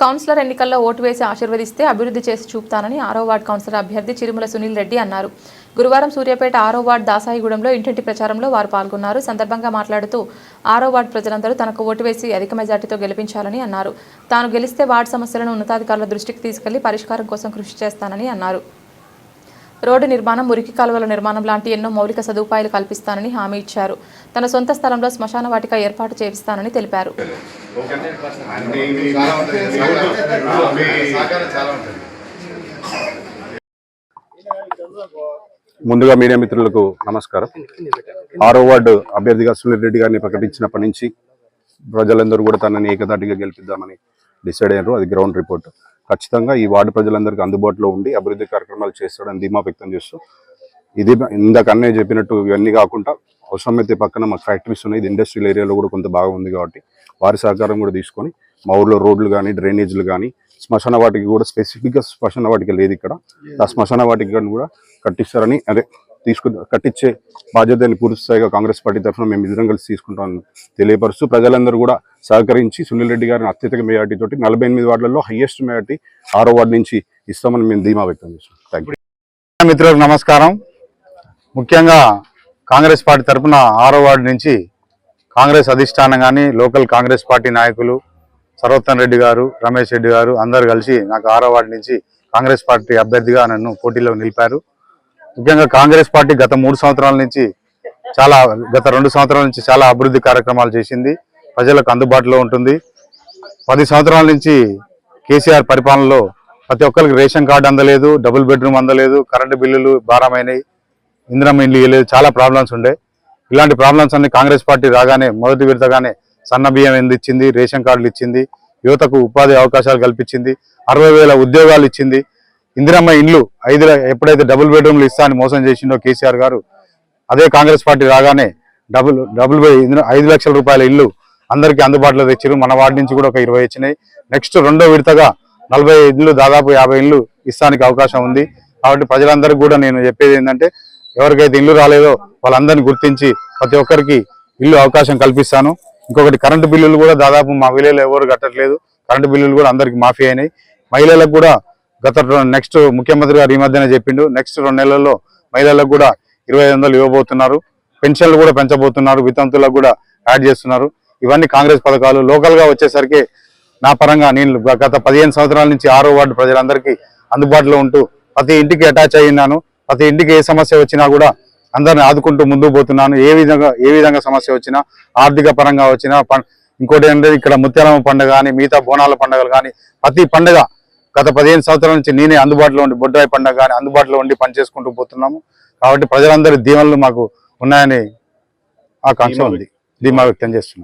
Councillor ఎన్నికల్లో vote వేసి ఆశీర్వదిస్తే అభివృద్ధి చేసి చూపుతానని 6వ వార్డు కౌన్సిలర్ అభ్యర్థి చిరుమల సునీల్ రెడ్డి అన్నారు. గురువారం సూర్యాపేట 6వ వార్డు దాసాయిగూడెంలో ఇంటింటి ప్రచారంలో వారు పాల్గొన్నారు. సందర్భంగా మాట్లాడుతూ 6వ వార్డు ప్రజలందరూ తనకు ఓటు వేసి అధిక మెజార్టీతో గెలిపించాలని అన్నారు. తాను గెలిస్తే వార్డు సమస్యలను ఉన్నతాధికారుల దృష్టికి తీసుకెళ్లి పరిష్కారం కోసం కృషి చేస్తానని అన్నారు. రోడ్డు నిర్మాణం, మురికి కాలువల నిర్మాణం లాంటి ఎన్నో మౌలిక సదుపాయాలు కల్పిస్తానని హామీ ఇచ్చారు. తన సొంత స్థలంలో శ్మశాన వాటిక ఏర్పాటు చేపిస్తానని తెలిపారు. ముందుగా మీడియా మిత్రులకు నమస్కారం. 6వ వార్డు అభ్యర్థిగా సునీల్ రెడ్డి గారిని ప్రకటించినప్పటి నుంచి ప్రజలందరూ కూడా తనని ఏకదాటిగా గెలిపిద్దామని డిసైడ్ అయ్యారు. అది గ్రౌండ్ రిపోర్ట్. ఖచ్చితంగా ఈ వార్డు ప్రజలందరికీ అందుబాటులో ఉండి అభివృద్ధి కార్యక్రమాలు చేస్తాడని ధీమా వ్యక్తం చేస్తూ, ఇది ఇందాక అన్నయ్య చెప్పినట్టు ఇవన్నీ కాకుండా అవసరమైతే పక్కన మాకు ఫ్యాక్టరీస్ ఉన్నాయి, ఇది ఇండస్ట్రియల్ ఏరియాలో కూడా కొంత బాగా ఉంది కాబట్టి వారి సహకారం కూడా తీసుకొని మా ఊర్లో రోడ్లు కానీ డ్రైనేజీలు కానీ శ్మశాన వాటికి కూడా స్పెసిఫిక్గా శ్మశాన వాటికి లేదు ఇక్కడ, ఆ శ్మశాన వాటికి కూడా కట్టిస్తారని కట్టించే బాధ్యతని పూర్తిస్థాయిగా కాంగ్రెస్ పార్టీ తరఫున మేము ఇద్దరం కలిసి తీసుకుంటామని తెలియపరుస్తూ ప్రజలందరూ కూడా సహకరించి సునీల్ రెడ్డి గారిని అత్యధిక మెజార్టీ తోటి 48 వార్డులలో హైయెస్ట్ మెజార్టీ 6వ వార్డు నుంచి ఇస్తామని మేము ధీమా వ్యక్తం చేస్తాం. Thank you. మిత్రులకు నమస్కారం. ముఖ్యంగా కాంగ్రెస్ పార్టీ తరఫున 6వ వార్డు నుంచి కాంగ్రెస్ అధిష్టానం కానీ లోకల్ కాంగ్రెస్ పార్టీ నాయకులు సర్వోత్తమ్ రెడ్డి గారు, రమేష్ రెడ్డి గారు అందరు కలిసి నాకు 6వ వార్డు నుంచి కాంగ్రెస్ పార్టీ అభ్యర్థిగా నన్ను పోటీలో నిలిపారు. ముఖ్యంగా కాంగ్రెస్ పార్టీ గత 2 సంవత్సరాల నుంచి చాలా అభివృద్ధి కార్యక్రమాలు చేసింది, ప్రజలకు అందుబాటులో ఉంటుంది. 10 సంవత్సరాల నుంచి కేసీఆర్ పరిపాలనలో ప్రతి ఒక్కరికి రేషన్ కార్డు అందలేదు, డబుల్ బెడ్రూమ్ అందలేదు, కరెంటు బిల్లులు భారమైనవి, ఇందిరమ్మ ఇండ్లు ఇవ్వలేదు, చాలా ప్రాబ్లమ్స్ ఉండే. ఇలాంటి ప్రాబ్లమ్స్ అన్ని కాంగ్రెస్ పార్టీ రాగానే మొదటి విడతగానే సన్న బియ్యం ఇచ్చింది, రేషన్ కార్డులు ఇచ్చింది, యువతకు ఉపాధి అవకాశాలు కల్పించింది, 60,000 ఉద్యోగాలు ఇచ్చింది. ఇందిరమ్మ ఇండ్లు ఎప్పుడైతే డబుల్ బెడ్రూమ్లు ఇస్తా అని మోసం చేసిండో కేసీఆర్ గారు, అదే కాంగ్రెస్ పార్టీ రాగానే 5 లక్షల రూపాయల ఇల్లు అందరికీ అందుబాటులో తెచ్చారు. మన వార్డు నుంచి కూడా ఒక 20 వచ్చినాయి. నెక్స్ట్ 2వ విడతగా 40 ఇళ్ళు, దాదాపు 50 ఇళ్ళు ఇస్తానికి అవకాశం ఉంది. కాబట్టి ప్రజలందరికీ కూడా నేను చెప్పేది ఏంటంటే, ఎవరికైతే ఇల్లు రాలేదో వాళ్ళందరినీ గుర్తించి ప్రతి ఒక్కరికి ఇల్లు అవకాశం కల్పిస్తాను. ఇంకొకటి, కరెంటు బిల్లులు కూడా దాదాపు మా విలేజ్లో ఎవరు కట్టట్లేదు, కరెంటు బిల్లులు కూడా అందరికి మాఫీ అయినాయి. మహిళలకు కూడా నెక్స్ట్ ముఖ్యమంత్రి గారు ఈ మధ్యనే చెప్పిండు, నెక్స్ట్ 2 నెలల్లో మహిళలకు కూడా 2500 ఇవ్వబోతున్నారు. పెన్షన్లు కూడా పెంచబోతున్నారు, వితంతులకు కూడా యాడ్ చేస్తున్నారు. ఇవన్నీ కాంగ్రెస్ పథకాలు. లోకల్గా వచ్చేసరికి నా పరంగా నేను గత 15 సంవత్సరాల నుంచి 6వ వార్డు ప్రజలందరికీ అందుబాటులో ఉంటూ ప్రతి ఇంటికి అటాచ్ అయ్యినాను. ప్రతి ఇంటికి ఏ సమస్య వచ్చినా కూడా అందరిని ఆదుకుంటూ ముందుకు పోతున్నాను. ఏ విధంగా సమస్య వచ్చినా, ఆర్థిక పరంగా వచ్చినా, ఇంకోటి ఏంటంటే ఇక్కడ ముత్యాలమ్మ పండుగ కానీ మిగతా బోనాల పండుగలు కానీ ప్రతి పండుగ గత 15 సంవత్సరాల నుంచి నేనే అందుబాటులో ఉండి, బొడ్రాయి పండుగ కానీ అందుబాటులో ఉండి పనిచేసుకుంటూ పోతున్నాము. కాబట్టి ప్రజలందరి దీవెనలు మాకు ఉన్నాయని ఆకాంక్ష ఉంది, ధీమా వ్యక్తం చేస్తున్నాను.